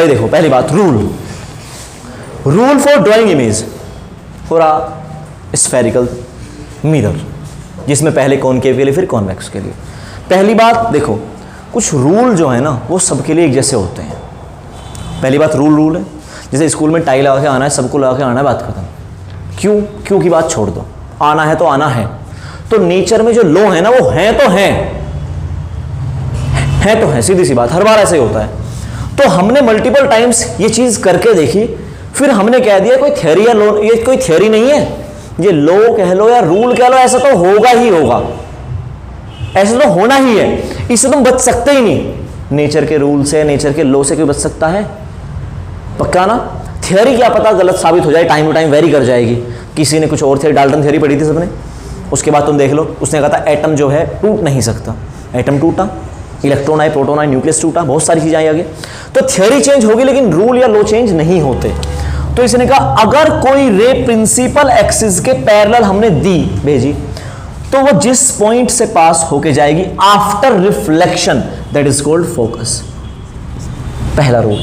भाई देखो पहली बात, rule for drawing image for a spherical mirror, जिसमें पहले कॉनकेव के लिए फिर कॉन्वेक्स के लिए। पहली बात देखो, कुछ रूल जो है ना वो सबके लिए एक जैसे होते हैं। पहली बात रूल है, जैसे स्कूल में टाई लगा के आना है, सबको लगा के आना है, बात खत्म। क्यों की बात छोड़ दो, आना है तो आना है। तो नेचर में जो लॉ है ना वो है तो है, सीधी सी बात, हर बार ऐसे ही होता है। तो हमने मल्टीपल टाइम्स ये चीज करके देखी, फिर हमने कह दिया कोई थ्योरी या लॉ, ये कोई थ्योरी नहीं है, ये लॉ कह लो या रूल कह लो, ऐसा तो होगा ही होगा, ऐसा तो होना ही है, इससे तुम बच सकते ही नहीं। नेचर के रूल से, नेचर के लॉ से कोई बच सकता है? पक्का ना। थ्योरी क्या पता गलत साबित हो जाए, टाइम टू टाइम वेरी कर जाएगी। किसी ने कुछ और थ्योरी, डाल्टन थ्योरी पढ़ी थी सबने, उसके बाद तुम देख लो, उसने कहा था एटम जो है टूट नहीं सकता, एटम टूटा, इलेक्ट्रॉन आए, प्रोटॉन आए, न्यूक्लियस टूटा, बहुत सारी चीजें आई आगे। तो थ्योरी चेंज होगी लेकिन रूल या लॉ चेंज नहीं होते। तो इसने कहा अगर कोई रे प्रिंसिपल एक्सिस के पैरेलल हमने भेजी तो वो जिस पॉइंट से पास होके जाएगी after reflection, that is called focus. पहला रूल,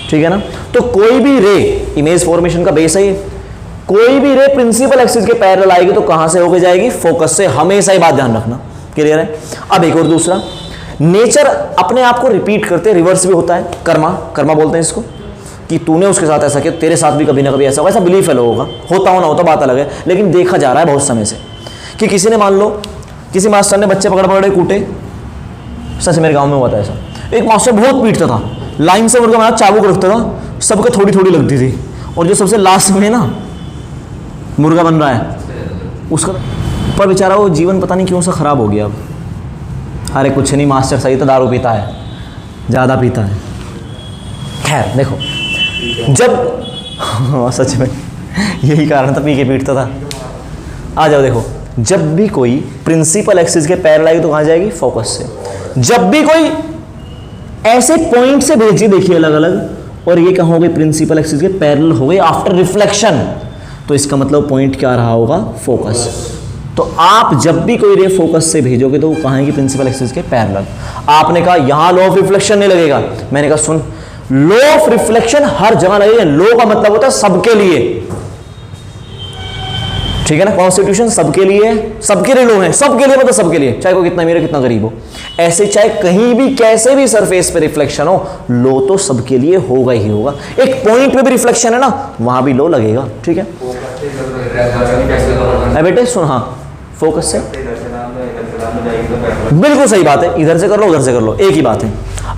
ठीक है ना। तो कोई भी रे, इमेज फॉर्मेशन का बेस है ये, कोई भी रे प्रिंसिपल एक्सिस के पैरेलल आएगी तो कहां से होके जाएगी? फोकस से। हमेशा ही बात ध्यान रखना, क्लियर है। अब एक और दूसरा, नेचर अपने आप को रिपीट करते, रिवर्स भी होता है, कर्मा बोलते हैं इसको, कि तूने उसके साथ ऐसा किया, तेरे साथ भी कभी ना कभी ऐसा होगा, ऐसा बिलीफ है लोगों का, होता हो ना होता बात अलग है, लेकिन देखा जा रहा है बहुत समय से कि किसी ने, मान लो किसी मास्टर ने बच्चे पकड़ कूटे, सच मेरे गांव में हुआ था ऐसा, एक मास्टर बहुत पीटता था, लाइन से मुर्गा बना चाबुक रखता था, सबको थोड़ी थोड़ी लगती थी, और जो सबसे लास्ट में ना मुर्गा बन रहा है उसका, पर बेचारा वो जीवन पता नहीं क्यों सा खराब हो गया अब। अरे कुछ नहीं, मास्टर सही तो दारू पीता है, ज़्यादा पीता है। खैर देखो, जब सच में यही कारण था, पी के पीटता था। आ जाओ देखो, जब भी कोई प्रिंसिपल एक्सिस के पैरेलल आएगी तो कहाँ जाएगी? फोकस से। जब भी कोई ऐसे पॉइंट से भेजी, देखिए अलग अलग, और ये कहाँ हो गई? प्रिंसिपल एक्सिस के पैरेलल हो गई आफ्टर रिफ्लेक्शन, तो इसका मतलब पॉइंट क्या रहा होगा? फोकस। तो आप जब भी कोई रे फोकस से भेजोगे तो वो कहाँ है? प्रिंसिपल एक्सिस के पैरेलल। आपने कहा यहां लॉ ऑफ रिफ्लेक्शन नहीं लगेगा, मैंने कहा सुन, लॉ ऑफ रिफ्लेक्शन हर जगह लगेगा। लॉ का मतलब होता है सबके लिए, ठीक है ना। कॉन्स्टिट्यूशन सबके लिए, सबके लिए लॉ है, सबके लिए मतलब सबके लिए, चाहे कोई कितना अमीर हो कितना गरीब हो, ऐसे चाहे कहीं भी कैसे भी सरफेस पे रिफ्लेक्शन हो, लॉ तो सबके लिए होगा ही होगा। एक पॉइंट पे भी रिफ्लेक्शन है ना, वहां भी लॉ लगेगा, ठीक है। बेटे सुन, हाँ फोकस से, बिल्कुल सही बात है, इधर से कर लो उधर से कर लो, एक ही बात है।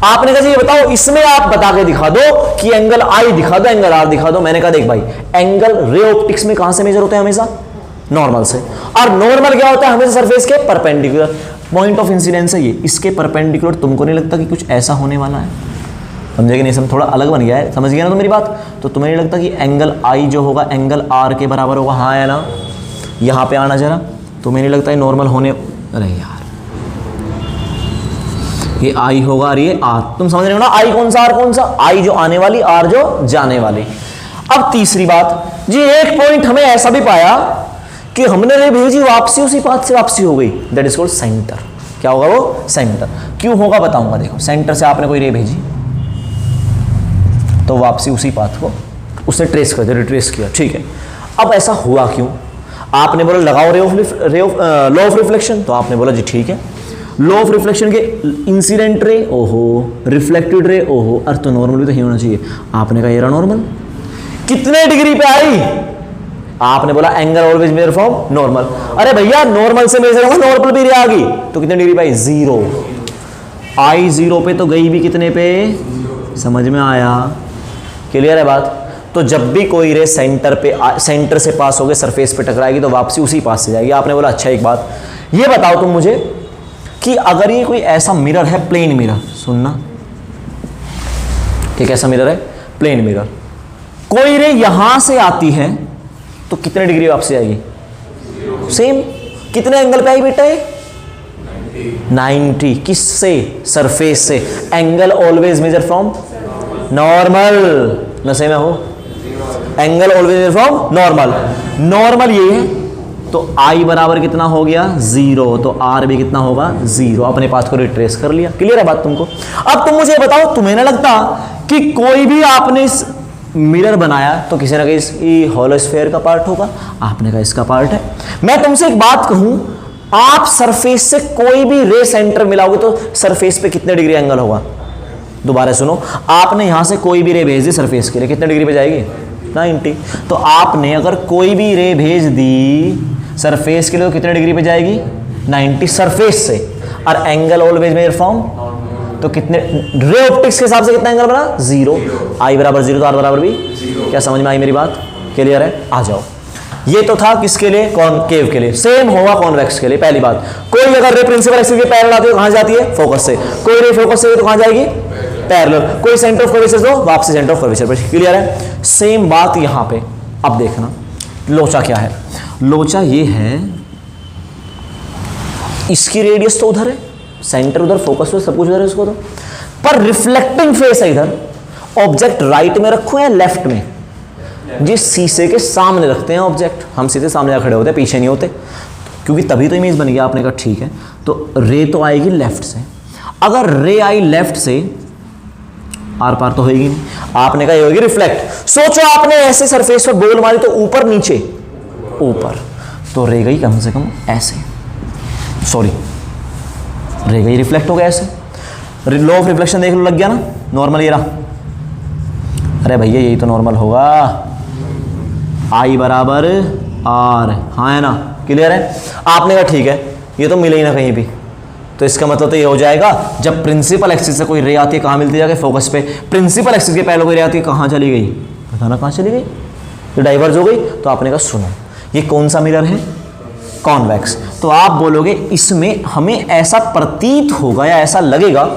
आपने कहा ये बताओ, इसमें आप बता के दिखा दो कि एंगल आई दिखा दो, एंगल आर दिखा दो। मैंने कहा देख भाई, एंगल रे ऑप्टिक्स में कहां से मेजर होते हैं? हमेशा नॉर्मल से। और नॉर्मल क्या होता है? हमेशा सरफेस के परपेंडिकुलर। पॉइंट ऑफ इंसिडेंस है ये, इसके परपेंडिकुलर। तुमको नहीं लगता कि कुछ ऐसा होने वाला है? समझे कि नहीं? सब थोड़ा अलग बन गया है, समझ गया ना तो मेरी बात। तो तुम्हें नहीं लगता कि एंगल आई जो होगा एंगल आर के बराबर होगा? हाँ है ना। यहाँ पे आना जरा, तुम्हें नहीं लगता है नॉर्मल होने, अरे यार ये आई होगा और ये आर, तुम समझ रहे हो ना? आई कौन सा, आर कौन सा? आई जो आने वाली, आर जो जाने वाली। अब तीसरी बात जी, एक पॉइंट हमें ऐसा भी पाया कि हमने रे भेजी, वापसी उसी पाथ से वापसी हो गई, दैट इज कॉल्ड सेंटर। क्या होगा वो? सेंटर। क्यों होगा बताऊंगा। देखो, सेंटर से आपने कोई रे भेजी तो वापसी उसी पाथ को उसने ट्रेस कर दिया, रिट्रेस किया, ठीक है। अब ऐसा हुआ क्यों? आपने बोला लगाओ लॉ ऑफ रिफ्लेक्शन, तो आपने बोला जी ठीक है। लॉ ऑफ रिफ्लेक्शन के इंसिडेंट रे, ओहो, रिफ्लेक्टेड रे, ओहो, अर्थ तो नॉर्मल भी तो ही होना चाहिए। आपने कहा ये रहा नॉर्मल। कितने डिग्री पे आई? आपने बोला angle always measure from normal. अरे भैया नॉर्मल से मेजर होगा, नॉर्मल भी आ गई तो कितने डिग्री पे आई? 0। आई 0 पे तो गई भी कितने पे? समझ में आया? क्लियर है बात? तो जब भी कोई रे सेंटर से पास हो गए, सरफेस पे टकराएगी तो वापसी उसी पास से जाएगी। आपने बोला अच्छा, एक बात ये बताओ तुम मुझे कि अगर ये कोई ऐसा मिरर है, प्लेन मिरर, सुनना, एक ऐसा मिरर है प्लेन मिरर, कोई रे यहां से आती है तो कितने डिग्री वापसी आएगी? सेम। कितने एंगल पे आई बेटा? 90। किससे? सरफेस से। Angle always measure from normal. नशे में हो? Angle always measure from normal. Normal ये है, तो I बराबर कितना हो गया 0, तो R भी कितना होगा 0। अपने पाथ को रिट्रेस कर लिया। क्लियर है बात तुमको? अब तुम मुझे बताओ, तुम्हें ना लगता कि कोई भी आपने इस मिरर बनाया तो किसी ना किसी हॉलो स्फीयर का पार्ट होगा? आपने कहा इसका पार्ट है। मैं तुमसे एक बात कहूं, आप सरफेस से कोई भी रे सेंटर मिलाओगे तो सरफेस पे कितने डिग्री एंगल होगा? दोबारा सुनो, आपने यहां से कोई भी रे भेज दी सरफेस के लिए, कितने डिग्री पे जाएगी? 90। तो आपने अगर कोई भी रे भेज दी सरफेस के लिए तो कितने डिग्री पे जाएगी? 90 सरफेस से। और एंगल ऑलवेज मेजर फ्रॉम, तो कितने रे ऑप्टिक्स के हिसाब से कितना एंगल बना? 0। I बराबर 0 तो R बराबर भी। क्या समझ में आई मेरी बात? क्लियर है? आ जाओ। ये तो था किसके लिए? कॉनकेव के लिए। सेम होगा कॉन्वेक्स के लिए। पहली बात, कोई अगर रे प्रिंसिपल एक्सिस के पैरेलल आती है तो कहां जाती है? फोकस से। कोई रे फोकस से तो कहां जाएगी? पैरेलल। कोई सेंटर ऑफ कर्वेचर दो, वापसी सेंटर ऑफ कर्वेचर पर। क्लियर है? सेम बात यहां पे। अब देखना लोचा क्या है। लोचा ये है, इसकी रेडियस तो उधर है, सेंटर उधर, फोकस सब कुछ उधर है इसको तो, पर रिफ्लेक्टिंग फेस है इधर। ऑब्जेक्ट राइट में रखो या लेफ्ट में? जिस शीशे के सामने रखते हैं ऑब्जेक्ट, हम सीधे सामने खड़े होते हैं, पीछे नहीं होते, क्योंकि तभी तो इमेज बन गया। आपने कहा ठीक है, तो रे तो आएगी लेफ्ट से। अगर रे आई लेफ्ट से, आर पार तो होगी नहीं। आपने कहा ये होगी रिफ्लेक्ट। सोचो आपने ऐसे सरफेस पर बॉल मारी तो ऊपर नीचे, ऊपर, तो रे गई कम से कम ऐसे, सॉरी रे गई रिफ्लेक्ट हो गया ऐसे। लॉ ऑफ रिफ्लेक्शन देख लो, लग गया ना? नॉर्मल ये रहा। अरे भैया यही तो नॉर्मल होगा, I बराबर R, हाँ है ना? क्लियर है? आपने कहा ठीक है, ये तो मिले ही ना कहीं भी, तो इसका मतलब तो ये हो जाएगा जब प्रिंसिपल एक्सिस से कोई रे आती है कहाँ मिलती है? जाके फोकस पे। प्रिंसिपल एक्सिस के पहले कोई रे आती है, कहाँ चली गई? पता ना कहाँ चली गई, तो डाइवर्ज हो गई। तो आपने कहा सुनो, ये कौन सा मिरर है? कॉन्वेक्स। तो आप बोलोगे इसमें हमें ऐसा प्रतीत होगा या ऐसा लगेगा,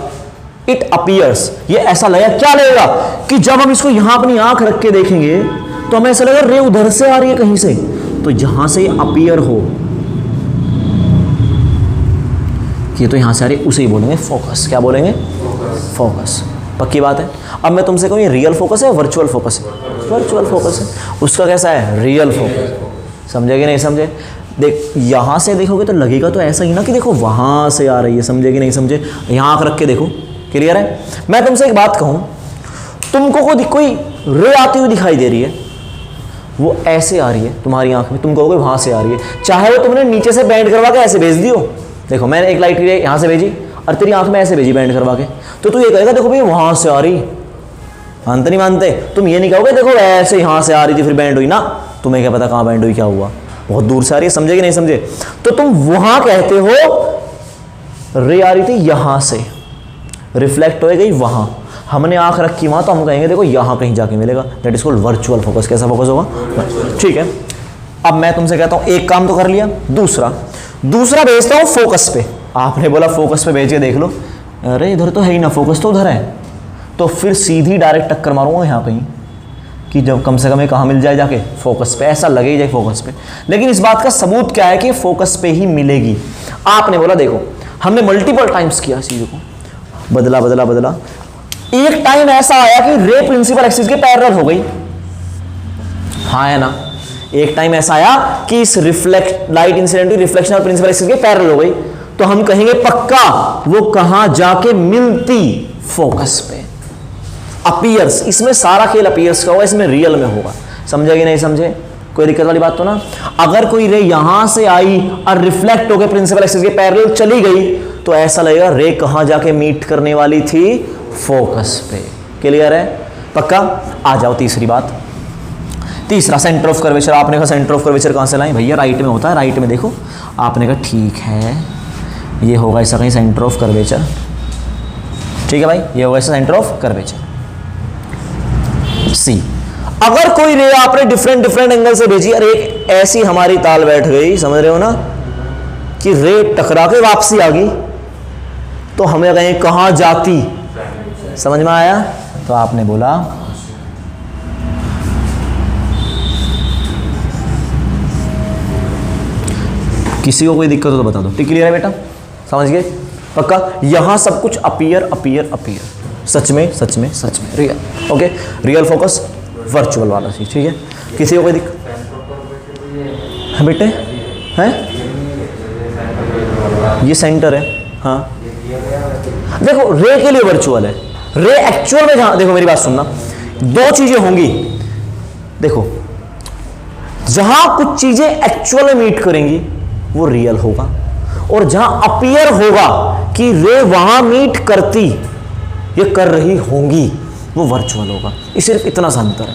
इट अपीयर्स, ये ऐसा लगेगा, क्या लगेगा कि जब हम इसको यहां अपनी आंख रख के देखेंगे तो हमें ऐसा लगेगा रे उधर से आ रही है कहीं से, तो जहां से ये अपीयर हो, ये तो यहां से आ रही है, उसे ही बोलेंगे फोकस। क्या बोलेंगे? फोकस। पक्की बात है? अब मैं तुमसे कहूँ ये रियल फोकस है, वर्चुअल फोकस है? वर्चुअल फोकस है। उसका कैसा है? Real focus. समझे कि नहीं समझे? देख, यहां से देखोगे तो लगेगा तो ऐसा ही ना कि देखो वहां से आ रही है, समझे कि नहीं समझे? यहां आंख रख के देखो। क्लियर है? मैं तुमसे एक बात कहूं, तुमको कोई रे आती हुई दिखाई दे रही है, वो ऐसे आ रही है तुम्हारी आंख में, तुम कहोगे वहां से आ रही है, चाहे वो तुमने नीचे से बैंड करवा के ऐसे भेज दी हो। देखो मैंने एक लाइट रे यहां से भेजी और तेरी आंख में ऐसे भेजी बैंड करवा के, तो तू ये कहेगा देखो भाई वहां से आ रही। मानते नहीं मानते? तुम ये नहीं कहोगे देखो ऐसे यहां से आ रही थी फिर बैंड हुई ना, तुम्हें क्या पता कहां बैंड हुई, क्या हुआ, बहुत दूर से आ रही है। समझे कि नहीं समझे? तो तुम वहां कहते हो रे आ रही थी यहां से, रिफ्लेक्ट हो गई वहां, हमने आंख रखी वहां, तो हम कहेंगे देखो यहां कहीं जाके मिलेगा। That is called virtual focus. कैसा फोकस होगा? ठीक है। अब मैं तुमसे कहता हूं एक काम तो कर लिया, दूसरा भेजता हूं फोकस पे। आपने बोला फोकस पे भेज के देख लो, अरे इधर तो है ही ना, फोकस तो उधर है, तो फिर सीधी डायरेक्ट टक्कर मारूंगा यहां कहीं कि जब कम से कम ये कहां मिल जाए, जाके फोकस पे, ऐसा लगे ही जाए फोकस पे। लेकिन इस बात का सबूत क्या है कि फोकस पे ही मिलेगी? आपने बोला देखो हमने मल्टीपल टाइम्स किया इस चीज को, बदला, एक टाइम ऐसा आया कि रे प्रिंसिपल एक्सिस के पैरेलल हो गई, हाँ है ना? एक टाइम ऐसा आया कि इस रिफ्लेक्ट लाइट इंसिडेंट रिफ्लेक्शन और प्रिंसिपल एक्सिस के पैरेलल हो गई, तो हम कहेंगे पक्का वो कहां जाके मिलती? फोकस पे। अपीयर्स, इसमें सारा खेल अपीयर्स का होगा, इसमें रियल में होगा। समझे कि नहीं समझे? कोई दिक्कत वाली बात तो ना? अगर कोई रे यहां से आई और रिफ्लेक्ट होकर प्रिंसिपल एक्सिस के पैरेलल चली गई, तो ऐसा लगेगा रे कहां जाके मीट करने वाली थी? फोकस पे। क्लियर है? पक्का? आ जाओ तीसरी बात, तीसरा सेंटर ऑफ कर्वेचर। आपने कहा सेंटर ऑफ कर्वेचर कहां से लाएं? भैया राइट में होता है, राइट में देखो। आपने कहा ठीक है, ये होगा ऐसा कहीं सेंटर ऑफ कर्वेचर, ठीक है भाई, ये होगा ऐसा सेंटर ऑफ कर्वेचर। सी, अगर कोई रे आपने डिफरेंट एंगल से भेजी और एक ऐसी हमारी ताल बैठ गई, समझ रहे हो ना, कि रे टकरा के वापसी आ गई, तो हमें कहें कहां जाती? समझ में आया? तो आपने बोला किसी को कोई दिक्कत हो तो बता दो। ठीक, क्लियर है बेटा? समझ गए? पक्का? यहां सब कुछ अपीयर, सच में real. Okay, real focus, virtual वाला चीज। ठीक है? किसी को कोई दिक्कत? हाँ बेटे, है, ये सेंटर है। हाँ देखो रे के लिए वर्चुअल है, रे एक्चुअल में जहां, देखो मेरी बात सुनना, दो चीजें होंगी। देखो जहां कुछ चीजें एक्चुअल में मीट करेंगी वो रियल होगा, और जहां अपीयर होगा कि रे वहां मीट करती, ये कर रही होंगी, वो वर्चुअल होगा। ये सिर्फ इतना सा अंतर है।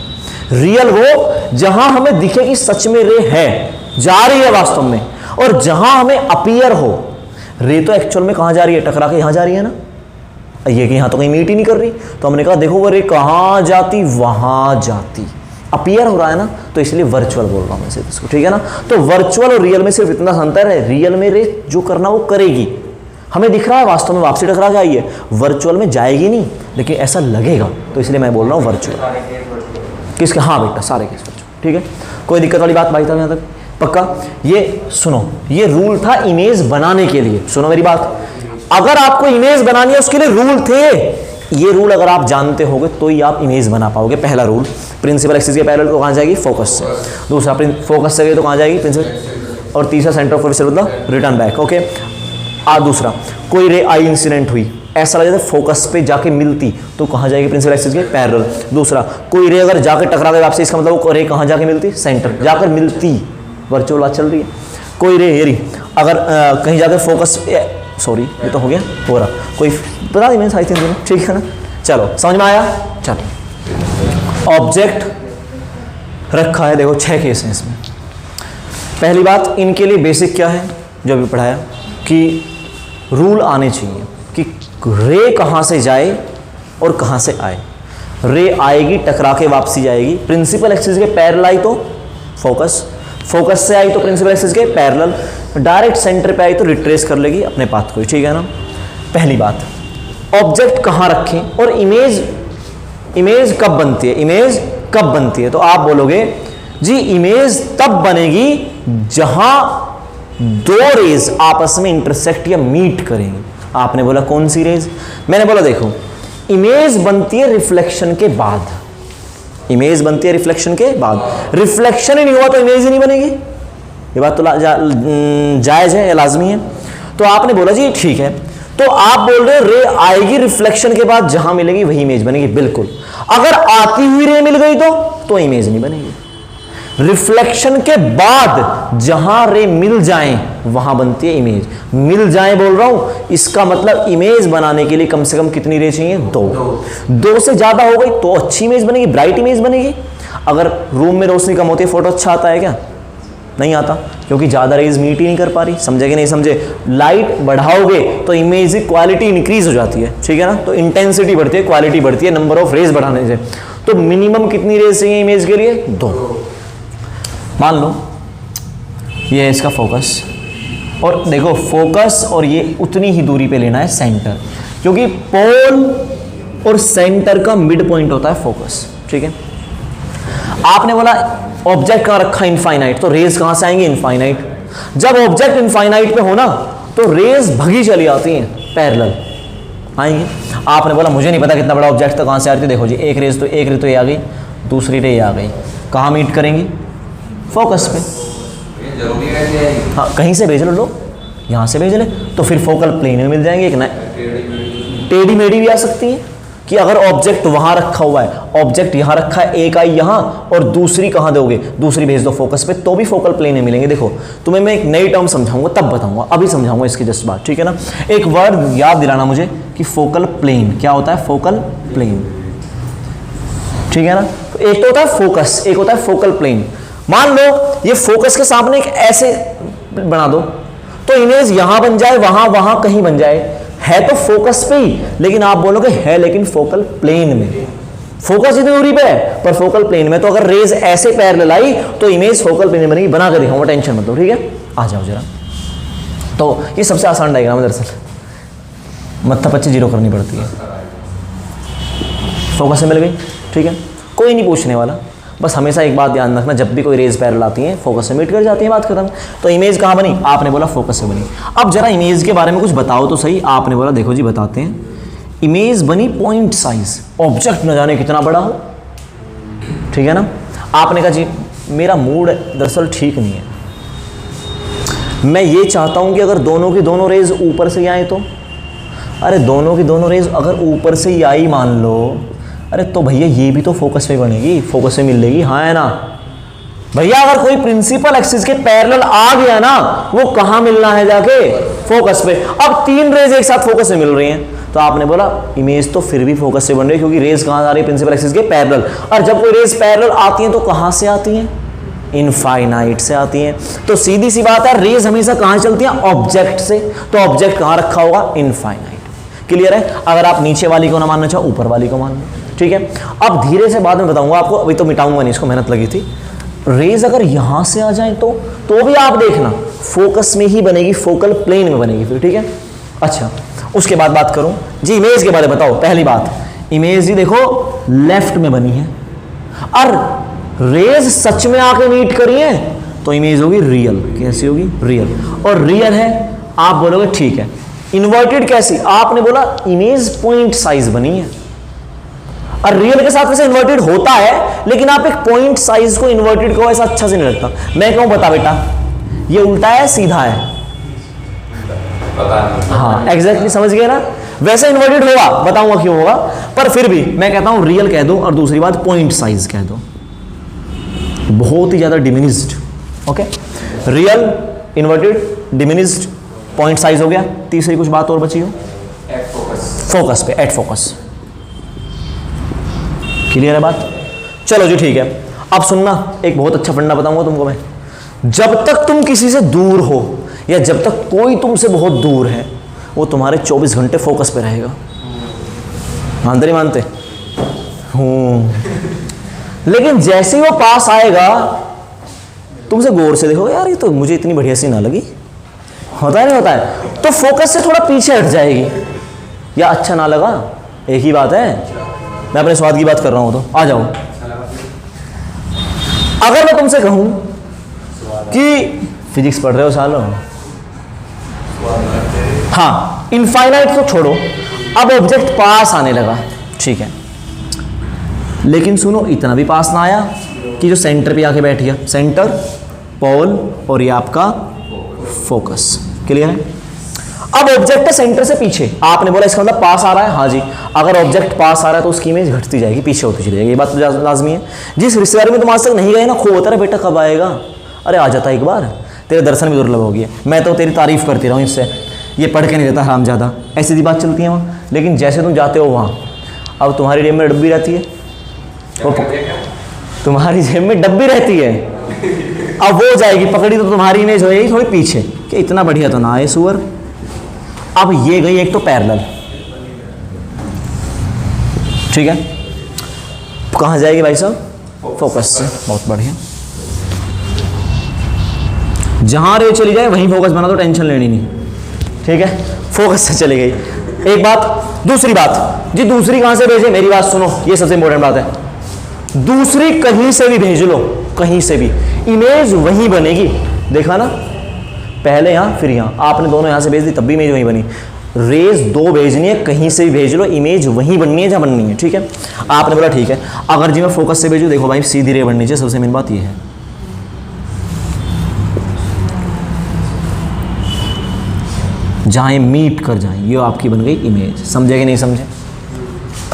रियल वो जहां हमें दिखे कि सच में रे है, जा रही है वास्तव में, और जहां हमें अपीयर हो, रे तो एक्चुअल में कहां जा रही है, टकरा के यहां जा रही है ना, ये कि यहां तो कहीं मीट ही नहीं कर रही, तो हमने कहा देखो वो रे कहां जाती, वहां जाती, अपीयर हो रहा है ना, तो इसलिए वर्चुअल बोल रहा हूं मैं सिर्फ इसको, ठीक है ना। तो वर्चुअल और रियल में सिर्फ इतना सा अंतर है, रियल में रे जो करना वो करेगी, हमें दिख रहा है वास्तव में वापसी टकरा के आई है, वर्चुअल में जाएगी नहीं, लेकिन ऐसा लगेगा, तो इसलिए मैं बोल रहा हूं वर्चुअल। किसके, हाँ बेटा सारे केस वर्चुअल, ठीक है। कोई दिक्कत वाली बात भाई था यहाँ तक, पक्का। ये सुनो, ये रूल था इमेज बनाने के लिए, सुनो मेरी बात, अगर आपको इमेज बनानी है उसके लिए रूल थे, ये रूल अगर आप जानते होगे तो ही आप इमेज बना पाओगे। पहला रूल, प्रिंसिपल एक्सिस के पैरेलल तो कहाँ जाएगी, फोकस से। दूसरा फोकस से गई तो कहाँ जाएगी, प्रिंसिपल। और तीसरा सेंटर ऑफ फोकस मतलब रिटर्न बैक, ओके। दूसरा, कोई रे आई इंसिडेंट हुई, ऐसा लगे फोकस पे जाके मिलती तो कहाँ जाएगी, प्रिंसिपल एक्सिस के पैरेलल। दूसरा, कोई रे अगर जाके टकरा गई आपसे, इसका मतलब वो रे कहाँ जाके मिलती, सेंटर जाकर मिलती, वर्चुअल बात चल रही है। कोई रे हेरी अगर कहीं जाकर फोकस, सॉरी ये तो हो गया, हो रहा, कोई बता दी मैंने सारी चीज़ें, ठीक है ना। चलो समझ में आया। चलो ऑब्जेक्ट रखा है, देखो 6 केस हैं इसमें। पहली बात, इनके लिए बेसिक क्या है जो अभी पढ़ाया, कि रूल आने चाहिए कि रे कहाँ से जाए और कहाँ से आए। रे आएगी टकरा के वापसी जाएगी, प्रिंसिपल एक्सिस के पैरेलल आई तो फोकस, फोकस से आई तो प्रिंसिपल एक्सिस के पैरेलल, डायरेक्ट सेंटर पे आई तो रिट्रेस कर लेगी अपने पाथ को, ठीक है ना। पहली बात, ऑब्जेक्ट कहाँ रखें और इमेज कब बनती है, इमेज कब बनती है, तो आप बोलोगे जी इमेज तब बनेगी जहां दो रेज आपस में इंटरसेक्ट या मीट करेंगी। आपने बोला कौन सी रेज, मैंने बोला देखो इमेज बनती है रिफ्लेक्शन के बाद, इमेज बनती है रिफ्लेक्शन के बाद, रिफ्लेक्शन ही नहीं हुआ तो इमेज ही नहीं बनेगी, ये बात तो जायज है या लाजमी है। तो आपने बोला जी ठीक है, तो आप बोल रहे हो रे आएगी रिफ्लेक्शन के बाद, जहां मिलेगी वही इमेज बनेगी, बिल्कुल। अगर आती हुई रे मिल गई तो इमेज नहीं बनेगी। रिफ्लेक्शन के बाद जहां रे मिल जाएं वहां बनती है इमेज। मिल जाएं बोल रहा हूं, इसका मतलब इमेज बनाने के लिए कम से कम कितनी रे चाहिए, 2 से ज्यादा हो गई तो अच्छी इमेज बनेगी, ब्राइट इमेज बनेगी। अगर रूम में रोशनी कम होती है फोटो अच्छा आता है क्या, नहीं आता, क्योंकि ज्यादा रेज मीट ही नहीं कर पा रही, समझे कि नहीं समझे। लाइट बढ़ाओगे तो इमेज की क्वालिटी इंक्रीज हो जाती है, ठीक है ना, तो इंटेंसिटी बढ़ती है, क्वालिटी बढ़ती है नंबर ऑफ रेज बढ़ाने से। तो मिनिमम कितनी रेज चाहिए इमेज के लिए, 2। मान लो ये है इसका फोकस, और देखो फोकस और ये उतनी ही दूरी पे लेना है सेंटर, क्योंकि पोल और सेंटर का मिड पॉइंट होता है फोकस, ठीक है। आपने बोला ऑब्जेक्ट कहां रखा, इनफाइनाइट, तो रेज कहां से आएंगे, इनफाइनाइट। जब ऑब्जेक्ट इनफाइनाइट पे हो ना तो रेज भगी चली आती हैं, पैरेलल आएंगे। आपने बोला मुझे नहीं पता कितना बड़ा ऑब्जेक्ट था कहां से आ रही थी, देखो जी एक रेज तो ये आ गई, दूसरी रे आ गई, कहां मीट करेंगी, फोकस पे। हाँ कहीं से भेज लो लोग, यहां से भेज ले तो फिर फोकल प्लेन में मिल जाएंगे। एक टेढ़ी मेढ़ी भी आ सकती है कि अगर ऑब्जेक्ट वहां रखा हुआ है, ऑब्जेक्ट यहां रखा है, एक आई यहां और दूसरी कहां दोगे, दूसरी भेज दो फोकस पे, तो भी फोकल प्लेन में मिलेंगे। देखो तुम्हें मैं एक नई टर्म समझाऊंगा तब बताऊंगा, अभी समझाऊंगा इसकी जस्ट बात, ठीक है ना। एक वर्ड याद दिलाना मुझे कि फोकल प्लेन क्या होता है, फोकल प्लेन, ठीक है ना। तो एक तो होता है फोकस, एक होता है फोकल प्लेन। मान लो ये फोकस के सामने एक ऐसे बना दो तो इमेज यहां बन जाए, वहां कहीं बन जाए, है तो फोकस पे ही, लेकिन आप बोलोगे है लेकिन फोकल प्लेन में। फोकस इतनी दूरी पे है पर फोकल प्लेन में, तो अगर रेज ऐसे पैरेलल आई तो इमेज फोकल प्लेन में बनेगी। बना के दिखाऊंगा, टेंशन मत लो, ठीक है। आ जाओ जरा, तो ये सबसे आसान डायग्राम है दरअसल, मत्था पच्ची 0 करनी पड़ती है। फोकस से मिल गई, ठीक है, कोई नहीं पूछने वाला। बस हमेशा एक बात ध्यान रखना, जब भी कोई रेज पैरेलल आती है फोकस से मीट कर जाती है, बात खत्म। तो इमेज कहाँ बनी, आपने बोला फोकस से बनी। अब जरा इमेज के बारे में कुछ बताओ तो सही। आपने बोला देखो जी बताते हैं, इमेज बनी पॉइंट साइज, ऑब्जेक्ट न जाने कितना बड़ा हो, ठीक है ना। आपने कहा जी मेरा मूड दरअसल ठीक नहीं है, मैं ये चाहता हूं कि अगर दोनों की दोनों रेज ऊपर से ही आए तो, अरे दोनों की दोनों रेज अगर ऊपर से ही आई मान लो, अरे तो भैया ये भी तो फोकस में बनेगी, फोकस में मिल लेगी, हाँ है ना भैया। अगर कोई प्रिंसिपल एक्सिस के पैरेलल आ गया ना, वो कहां मिलना है जाके, फोकस पे। अब 3 रेज एक साथ फोकस में मिल रही हैं, तो आपने बोला इमेज तो फिर भी फोकस से बन रही है, क्योंकि रेज कहां आ रही है, प्रिंसिपल एक्सिस के पैरेलल। और जब कोई रेज पैरेलल आती हैं तो कहां से आती हैं, इनफाइनाइट से आती हैं। तो सीधी सी बात है, रेज हमेशा कहां चलती हैं, ऑब्जेक्ट से। तो ऑब्जेक्ट कहां रखा होगा, इनफाइनाइट। क्लियर है। अगर आप नीचे वाली को ना मानना चाहो, ऊपर वाली को मान लो, ठीक है। अब धीरे से बाद में बताऊंगा आपको, अभी तो मिटाऊंगा नहीं इसको, मेहनत लगी थी। रेज अगर यहां से आ जाए तो भी आप देखना फोकस में ही बनेगी, फोकल प्लेन में बनेगी फिर, ठीक है। अच्छा, उसके बाद बात करूं जी इमेज के बारे में। बताओ पहली बात, इमेज जी देखो लेफ्ट में बनी है, और रेज सच में आके मीट करी है तो इमेज होगी रियल। कैसी होगी, रियल। और रियल है, आप बोलोगे ठीक है। इन्वर्टेड कैसी, आपने बोला इमेज पॉइंट साइज बनी है, और रियल के साथ वैसे इन्वर्टेड होता है, लेकिन आप एक पॉइंट साइज को इन्वर्टेड को ऐसा अच्छा से नहीं लगता। मैं कहूं बता बेटा ये उल्टा है सीधा है, हाँ एग्जैक्टली समझ गए ना। वैसे इन्वर्टेड होगा, बताऊंगा क्यों होगा, पर फिर भी मैं कहता हूं रियल कह दो, और दूसरी बात पॉइंट साइज कह दो, बहुत ही ज्यादा diminished. Okay, real, inverted, diminished, point size हो गया। तीसरी कुछ बात और बची हो, फोकस पे, एट फोकस। क्लियर है बात, चलो जी ठीक है। अब सुनना, एक बहुत अच्छा फंडा बताऊंगा तुमको मैं। जब तक तुम किसी से दूर हो, या जब तक कोई तुमसे बहुत दूर है, वो तुम्हारे 24 घंटे फोकस पे रहेगा। मानते नहीं मानते? लेकिन जैसे ही वो पास आएगा, तुमसे गौर से देखो, यार ये तो मुझे इतनी बढ़िया सी ना लगी, होता है नहीं होता है, तो फोकस से थोड़ा पीछे हट जाएगी, या अच्छा ना लगा, एक ही बात है। मैं अपने स्वाद की बात कर रहा हूं, तो आ जाओ। अगर मैं तुमसे कहूं कि फिजिक्स पढ़ रहे हो सालों, हाँ इनफाइनाइट तो छोड़ो, अब ऑब्जेक्ट पास आने लगा, ठीक है, लेकिन सुनो इतना भी पास ना आया कि जो सेंटर पे आके बैठ गया। सेंटर, पोल, और ये आपका फोकस। क्लियर है। अब ऑब्जेक्ट है सेंटर से पीछे, आपने बोला इसका मतलब पास आ रहा है, हाँ जी। अगर ऑब्जेक्ट पास आ रहा है तो उसकी इमेज घटती जाएगी, पीछे होती चली जाएगी, ये बात तो लाजमी है। जिस रिश्तेदारी में तुम आज तक नहीं गए ना, खूब होता है बेटा कब आएगा, अरे आ जाता एक बार, तेरे दर्शन भी दुर्लभ हो गया, मैं तो तेरी तारीफ करती रहा हूँ इससे, ये पढ़ के नहीं देता हरामजादा, ऐसी सी बात चलती है वहाँ। लेकिन जैसे तुम जाते हो वहाँ, अब तुम्हारी जेब में डब्बी रहती है, तुम्हारी जेब में डब्बी रहती है, अब वो जाएगी पकड़ी तो तुम्हारी इमेज होएगी थोड़ी पीछे, कि इतना बढ़िया तो ना आए सुअर। अब ये गई एक तो पैरेलल, ठीक है, कहां जाएगी भाई साहब, फोकस से। बहुत बढ़िया, जहां रे चली जाए वहीं फोकस बना, तो टेंशन लेनी नहीं, ठीक है, फोकस से चली गई। एक बात। दूसरी बात जी, दूसरी कहां से भेजे, मेरी बात सुनो, ये सबसे इंपॉर्टेंट बात है। दूसरी कहीं से भी भेज लो, कहीं से भी, इमेज वहीं बनेगी। देखा ना, पहले यहां फिर यहां, आपने दोनों यहां से भेज दी तब भी इमेज वहीं बनी। रेज 2 भेजनी है, कहीं से भी भेज लो, इमेज वहीं बननी है जहां बननी है, ठीक है। आपने बोला ठीक है, अगर जी मैं फोकस से भेजूं, देखो भाई सीधी रे बननी चाहिए, सबसे मेन बात ये है। जहां ये मीट कर जाए, ये आपकी बन गई इमेज। समझे कि नहीं समझे?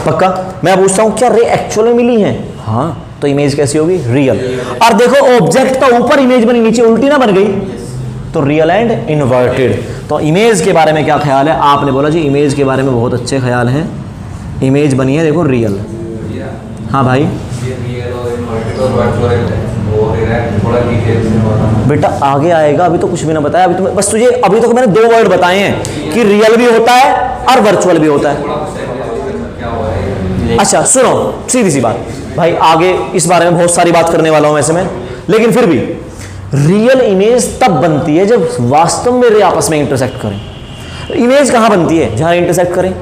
पक्का? मैं पूछता हूं क्या रे एक्चुअल में मिली है? हाँ, तो इमेज कैसी होगी, रियल। और देखो ऑब्जेक्ट का ऊपर इमेज बनी, नीचे उल्टी ना बन गई, तो रियल एंड इन्वर्टेड। तो इमेज के बारे में क्या ख्याल है? आपने बोला जी इमेज के बारे में बहुत अच्छे ख्याल हैं, इमेज बनी है देखो रियल। हाँ भाई बेटा आगे आएगा, अभी तो कुछ भी ना बताया, अभी तो बस तुझे अभी तो मैंने 2 वर्ड बताए हैं कि रियल भी होता है और वर्चुअल भी होता है। अच्छा सुनो, सीधी सी बात भाई, आगे इस बारे में बहुत सारी बात करने वाला हूं वैसे मैं, लेकिन फिर भी रियल इमेज तब बनती है जब वास्तव में रे आपस में इंटरसेक्ट करें। इमेज कहां बनती है? जहां इंटरसेक्ट करें।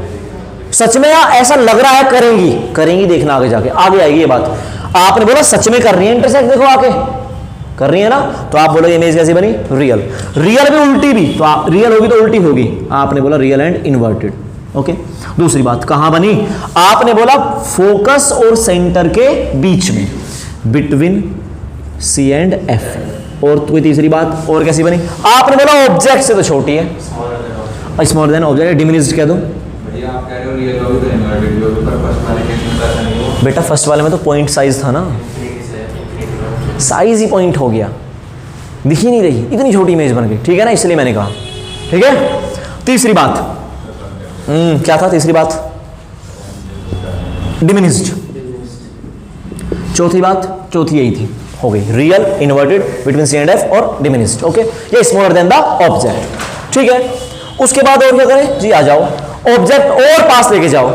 सच में या ऐसा लग रहा है करेंगी, करेंगी देखना आगे जाके, आगे आएगी ये बात। आपने बोला सच में कर रही है इंटरसेक्ट, देखो आके कर रही है ना, तो आप बोलोगे इमेज कैसी बनी, रियल। रियल भी उल्टी भी, तो रियल होगी तो उल्टी होगी, आपने बोला रियल एंड इन्वर्टेड। ओके, दूसरी बात कहां बनी? आपने बोला फोकस और सेंटर के बीच में, बिटवीन सी एंड एफ। और कोई तीसरी बात और कैसी बनी? आपने बोला ऑब्जेक्ट से तो छोटी है, स्मॉलर देन ऑब्जेक्ट, डिमिनिश्ड कह दो। बेटा फर्स्ट वाले में तो पॉइंट साइज था ना, साइज ही पॉइंट हो गया, दिख ही नहीं रही, इतनी छोटी इमेज बन गई, ठीक है ना, इसलिए मैंने कहा। ठीक है, तीसरी बात क्या था? तीसरी बात डिमिनिश्ड। चौथी बात, चौथी यही थी, हो गई, real inverted between C and F और डिमिनिश्ड। ओके, ये स्मॉलर देन द ऑब्जेक्ट। ठीक है, उसके बाद और क्या करें जी? आ जाओ ऑब्जेक्ट और पास लेके जाओ।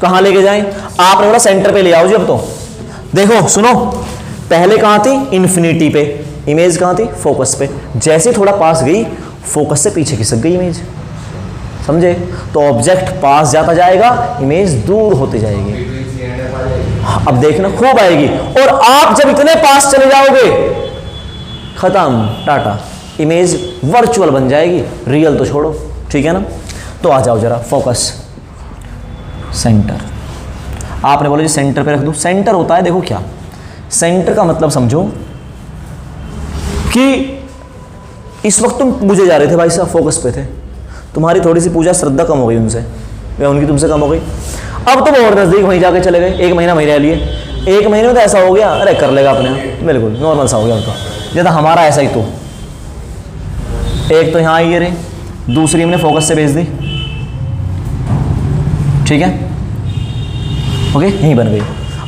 कहां लेके जाएं? आपने बोला सेंटर पे ले आओ जी। अब तो देखो सुनो, पहले कहां थी? इन्फिनिटी पे, इमेज कहां थी? फोकस पे। जैसे थोड़ा पास गई, फोकस से पीछे खिसक गई इमेज, समझे? तो ऑब्जेक्ट पास जाता जाएगा, इमेज दूर होती जाएगी। अब देखना खूब आएगी, और आप जब इतने पास चले जाओगे, खत्म, टाटा, इमेज वर्चुअल बन जाएगी, रियल तो छोड़ो। ठीक है ना? तो आ जाओ जरा, फोकस, सेंटर। आपने बोला जी सेंटर पे रख दो। सेंटर होता है, देखो क्या सेंटर का मतलब समझो कि इस वक्त तुम पूजे जा रहे थे, भाई साहब फोकस पे थे, तुम्हारी थोड़ी सी पूजा श्रद्धा कम हो गई उनसे, या उनकी तुमसे कम हो गई। अब तुम और नज़दीक वहीं जाके चले गए, 1 महीना वहीं रह लिए, 1 महीने में तो ऐसा हो गया, अरे कर लेगा अपने, बिल्कुल नॉर्मल सा हो गया उनका, जैसा हमारा ऐसा ही। तो एक तो यहाँ आई रही, दूसरी हमने फोकस से भेज दी, ठीक है, ओके, यहीं बन गई।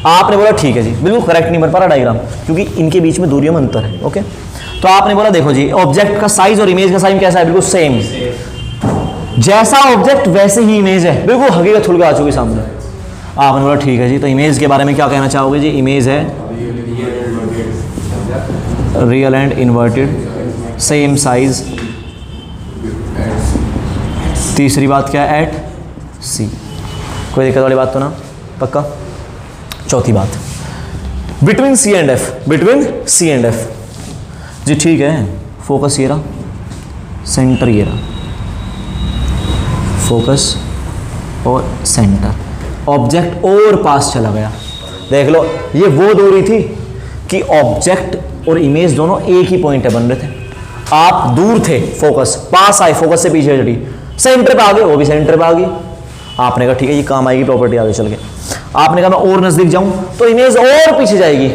आपने बोला ठीक है जी, बिल्कुल करेक्ट नहीं बन पा रहा डायग्राम, क्योंकि इनके बीच में दूरियों में अंतर है। ओके, तो आपने बोला देखो जी, ऑब्जेक्ट का साइज और इमेज का साइज कैसा है? बिल्कुल सेम, जैसा ऑब्जेक्ट वैसे ही इमेज है, बिल्कुल हकीकत खुल के आ चुकी सामने। आपने बोला ठीक है जी, तो इमेज के बारे में क्या कहना चाहोगे जी? इमेज है real and inverted, same size. तीसरी बात क्या है? At C. कोई दिक्कत वाली बात तो ना? पक्का? चौथी बात, between C and F, between C and F जी, ठीक है, फोकस ये रहा, सेंटर ये रहा, फोकस और सेंटर, ऑब्जेक्ट और पास चला गया। देख लो, ये वो दूरी थी कि ऑब्जेक्ट और इमेज दोनों एक ही पॉइंट पे बन रहे थे। आप दूर थे, फोकस पास आए, फोकस से पीछे चढ़ी, सेंटर पे आ गए, वो भी सेंटर पे आ गई। आपने कहा ठीक है, ये काम आएगी प्रॉपर्टी आगे चल के। आपने कहा मैं और नजदीक जाऊं तो इमेज और पीछे जाएगी।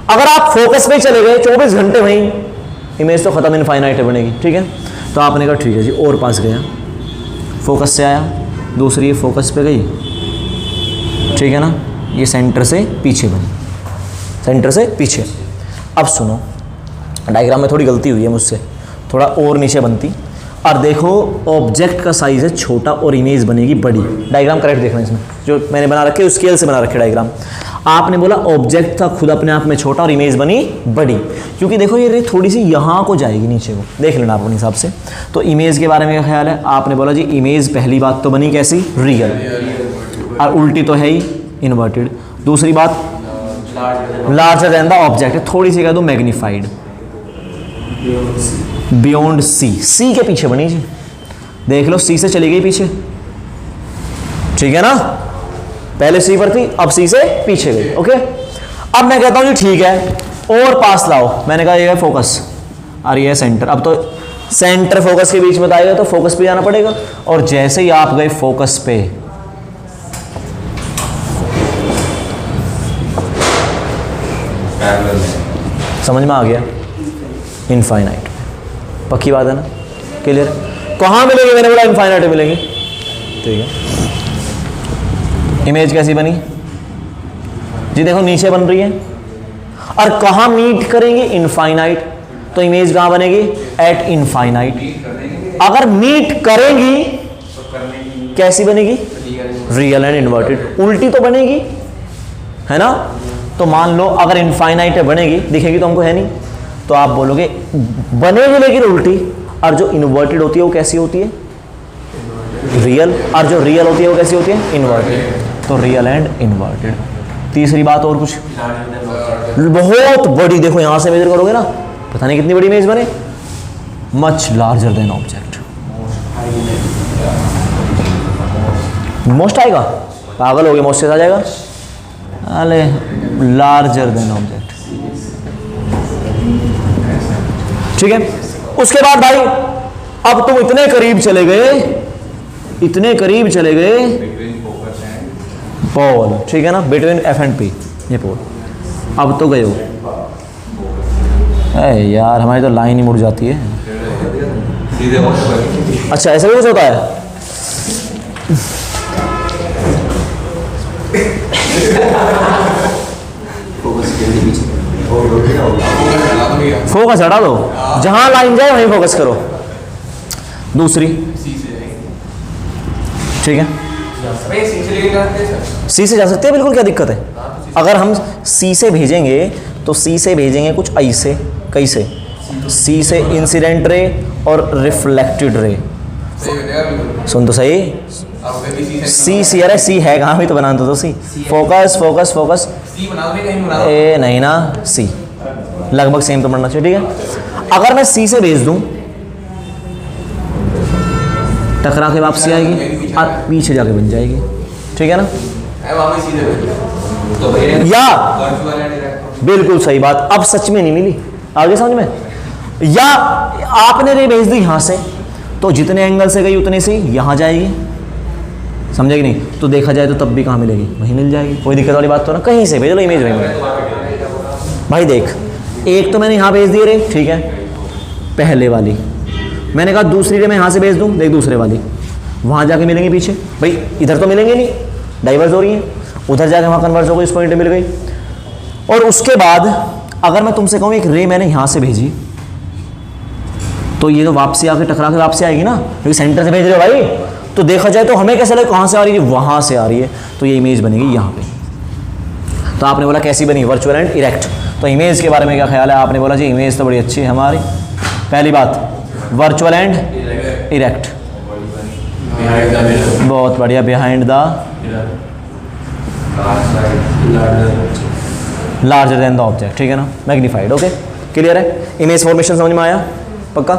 अगर आप फोकस पे चले गए 24 घंटे वहीं, इमेज तो खत्म, इनफाइनाइट बनेगी। ठीक है, तो आपने कहा ठीक है जी, और पास गया, फोकस से आया, दूसरी ये फोकस पे गई, ठीक है ना, ये सेंटर से पीछे बनी, सेंटर से पीछे। अब सुनो, डायग्राम में थोड़ी गलती हुई है मुझसे, थोड़ा और नीचे बनती। और देखो, ऑब्जेक्ट का साइज है छोटा और इमेज बनेगी बड़ी। डायग्राम करेक्ट देखना, इसमें जो मैंने बना रखे उस स्केल से बना रखे डायग्राम। आपने बोला ऑब्जेक्ट था खुद अपने आप में छोटा और इमेज बनी बड़ी, क्योंकि देखो ये थोड़ी सी यहाँ को जाएगी नीचे को, देख लेना आप अपने हिसाब से। तो इमेज के बारे में क्या ख्याल है? आपने बोला जी इमेज पहली बात तो बनी कैसी? रियल, और उल्टी तो है ही इन्वर्टेड। दूसरी बात लार्जर देन द ऑब्जेक्ट, थोड़ी सी कह दो मैग्नीफाइड, बियॉन्ड सी, सी के पीछे बनी जी, देख लो सी से चली गई पीछे, ठीक है ना, पहले सी पर थी, अब सी से पीछे गई। ओके, अब मैं कहता हूं जी ठीक है, और पास लाओ। मैंने कहा ये है फोकस और ये है सेंटर। अब तो सेंटर फोकस के बीच में आएगा तो फोकस पे जाना पड़ेगा, और जैसे ही आप गए फोकस पे, समझ में आ गया? इनफाइनाइट, पक्की बात है ना? क्लियर? कहां मिलेगी? मैंने बोला इनफाइनाइट मिलेगी। ठीक है, इमेज कैसी बनी जी? देखो नीचे बन रही है, और कहां मीट करेंगे? इनफाइनाइट। तो इमेज कहां बनेगी? Eight infinite. अगर मीट करेंगी कैसी बनेगी? Real and inverted. उल्टी तो बनेगी, है ना? तो मान लो अगर इनफाइनाइट बनेगी, दिखेगी तो हमको है नहीं, तो आप बोलोगे बनेगी लेकिन उल्टी। और जो इन्वर्टेड होती है वो कैसी होती है? रियल। और जो रियल होती है वो कैसी होती है? इन्वर्टेड। तो रियल एंड इन्वर्टेड। तीसरी बात और कुछ? बहुत बड़ी, देखो यहां से मेजर करोगे ना, पता नहीं कितनी बड़ी इमेज बने, much larger than object. Most आएगा, पागल हो गया, मोस्ट से आ जाएगा, अरे लार्जर देन ऑब्जेक्ट। ठीक है। उसके बाद भाई अब तुम इतने करीब चले गए, इतने करीब चले गए, पोल, ठीक है ना, बिटवीन एफ एंड पी, ये पोल। अब तो गए हो, अरे यार हमारी तो लाइन ही मुड़ जाती है। अच्छा ऐसा भी कुछ होता है। फोकस हटा दो, जहां लाइन जाए वहीं फोकस करो। दूसरी, ठीक है, सी से जा सकते हैं, बिल्कुल, क्या दिक्कत है। अगर हम सी से भेजेंगे तो सी से भेजेंगे कुछ ऐसे, कैसे, सी से इंसिडेंट रे और रिफ्लेक्टेड रे। सुन तो सही, सी सी, अरे सी है कहाँ, भी तो बना तो सी। फोकस फोकस फोकस, ए नहीं ना, सी लगभग सेम तो बनना चाहिए, ठीक है। अगर मैं सी से भेज दूं, टकरा के वापसी आएगी और पीछे जाके बन जाएगी, ठीक है ना। या बिल्कुल सही बात, अब सच में नहीं मिली, आगे समझ में। या आपने रे भेज दी यहां से, तो जितने एंगल से गई उतने से यहां जाएगी, समझेगी नहीं, तो देखा जाए तो तब भी कहाँ मिलेगी, वहीं मिल जाएगी, कोई दिक्कत वाली बात तो ना। कहीं से भेज लो इमेज वहीं। भाई देख, एक तो मैंने यहाँ भेज दी रे, ठीक है, पहले वाली। मैंने कहा दूसरी रे मैं यहाँ से भेज दूँ, देख दूसरे वाली, वहाँ जाके मिलेंगे पीछे। भाई इधर तो मिलेंगे नहीं, डाइवर्स हो रही है, उधर जाके वहाँ कन्वर्स हो गई, इस पॉइंट पे मिल गई। और उसके बाद अगर मैं तुमसे कहूँ एक रे मैंने यहाँ से भेजी, तो ये तो वापसी आके टकरा के वापसी आएगी ना, क्योंकि सेंटर से भेज रहे हो भाई। तो देखा जाए तो हमें कैसे लगे, कहाँ से आ रही है, वहाँ से आ रही है, तो ये इमेज बनेगी यहाँ पे। तो आपने बोला कैसी बनी, वर्चुअल एंड इरेक्ट। तो इमेज के बारे में क्या ख्याल है, आपने बोला जी इमेज तो बड़ी अच्छी है हमारी। पहली बात वर्चुअल एंड इरेक्ट, बहुत बढ़िया। Behind the larger than the object, ठीक है ना, मैग्नीफाइड। ओके, क्लियर है, इमेज फॉर्मेशन समझ में आया, पक्का।